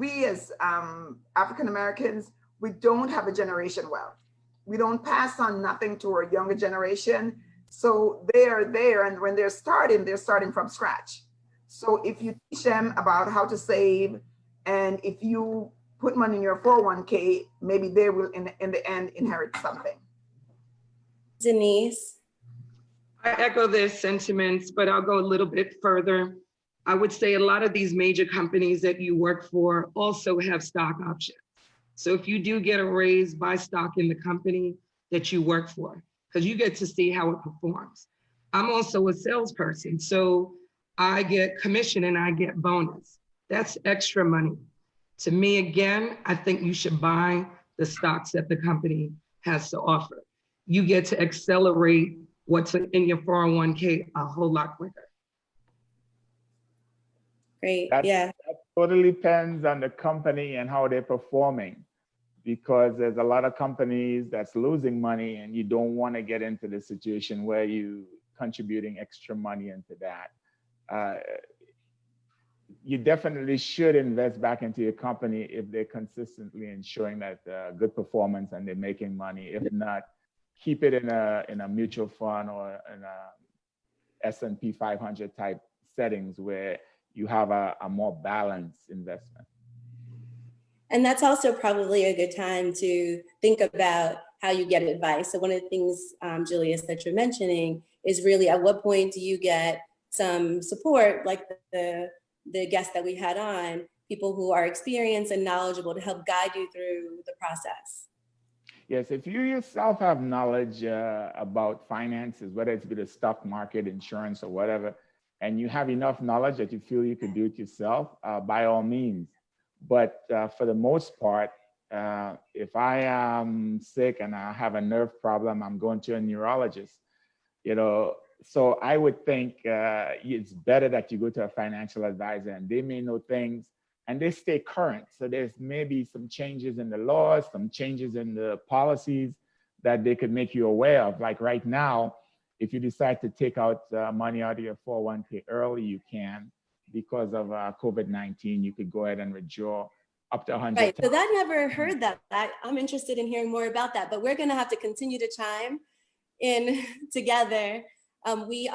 African Americans, we don't have a generation wealth. We don't pass on nothing to our younger generation. So they are there, and when they're starting from scratch. So if you teach them about how to save, and if you put money in your 401k, maybe they will in the end inherit something. Denise? I echo their sentiments, but I'll go a little bit further. I would say a lot of these major companies that you work for also have stock options. So if you do get a raise, buy stock in the company that you work for, because you get to see how it performs. I'm also a salesperson, so I get commission and I get bonus. That's extra money. To me, again, I think you should buy the stocks that the company has to offer. You get to accelerate what's in your 401k a whole lot quicker. Great, That totally depends on the company and how they're performing, because there's a lot of companies that's losing money and you don't want to get into the situation where you contributing extra money into that. You definitely should invest back into your company if they're consistently ensuring that good performance and they're making money. If not, keep it in a mutual fund or in a S&P 500 type settings where you have a more balanced investment. And that's also probably a good time to think about how you get advice. So one of the things, Julius, that you're mentioning is really at what point do you get some support, like the guests that we had on, people who are experienced and knowledgeable to help guide you through the process. Yes, if you yourself have knowledge about finances, whether it's with the stock market, insurance, or whatever, and you have enough knowledge that you feel you could do it yourself, by all means. But for the most part, if I am sick and I have a nerve problem, I'm going to a neurologist, you know. So I would think it's better that you go to a financial advisor, and they may know things and they stay current. So there's maybe some changes in the laws, some changes in the policies that they could make you aware of. Like right now, if you decide to take out money out of your 401k early, you can. Because of COVID-19, you could go ahead and withdraw up to 100. Right, so that never heard that. I'm interested in hearing more about that, but we're gonna have to continue to chime in together. We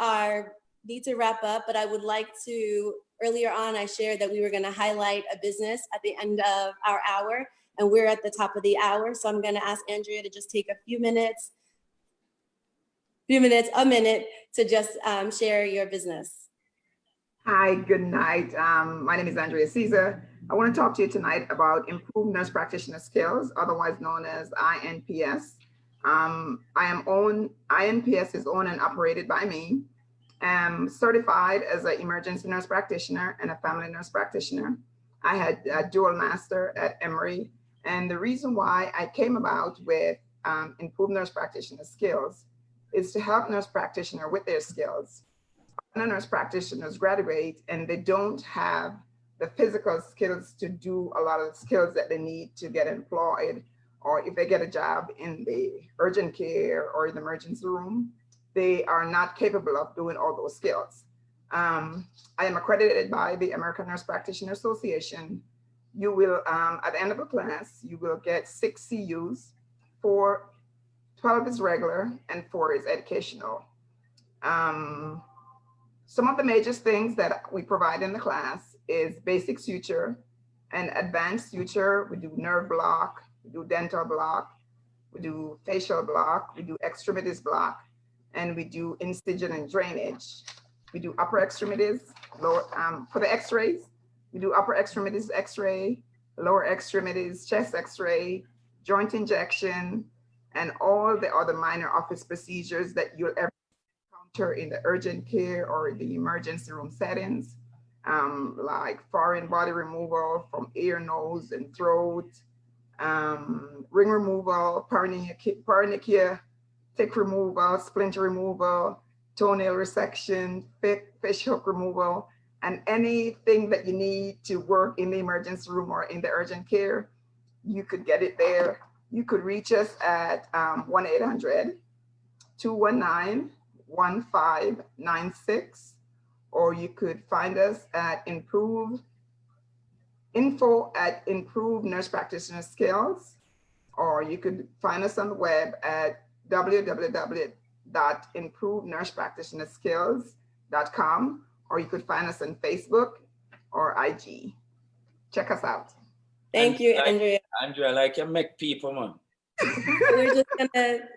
need to wrap up, but I would like to, earlier on, I shared that we were gonna highlight a business at the end of our hour, and we're at the top of the hour. So I'm gonna ask Andrea to just take a minute to just share your business. Hi, good night. My name is Andrea Caesar. I want to talk to you tonight about improved nurse practitioner skills, otherwise known as INPS. INPS is owned and operated by me. I'm certified as an emergency nurse practitioner and a family nurse practitioner. I had a dual master at Emory. And the reason why I came about with improved nurse practitioner skills is to help nurse practitioner with their skills. When nurse practitioners graduate and they don't have the physical skills to do a lot of the skills that they need to get employed, or if they get a job in the urgent care or in the emergency room, they are not capable of doing all those skills. I am accredited by the American Nurse Practitioner Association. You will, at the end of the class, you will get 6 CUs, 12 is regular and 4 is educational. Some of the major things that we provide in the class is basic suture and advanced suture. We do nerve block, we do dental block, we do facial block, we do extremities block, and we do incision and drainage. We do upper extremities, lower, for the x-rays, we do upper extremities x-ray, lower extremities chest x-ray, joint injection, and all the other minor office procedures that you'll ever encounter in the urgent care or the emergency room settings, like foreign body removal from ear, nose, and throat, ring removal, paronychia, thick removal, splinter removal, toenail resection, fish hook removal, and anything that you need to work in the emergency room or in the urgent care, you could get it there. You could reach us at 1-800-219-1596, or you could find us at info@improved nurse practitioner skills, or you could find us on the web at www.improvednursepractitionerskills.com, or you could find us on Facebook or IG. Check us out. Thank you, Andrea. Andrea, like you make people, man. We're just gonna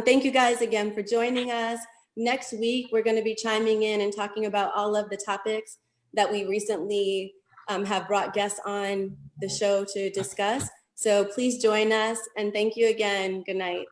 thank you guys again for joining us. Next week, we're gonna be chiming in and talking about all of the topics that we recently have brought guests on the show to discuss. So please join us, and thank you again. Good night.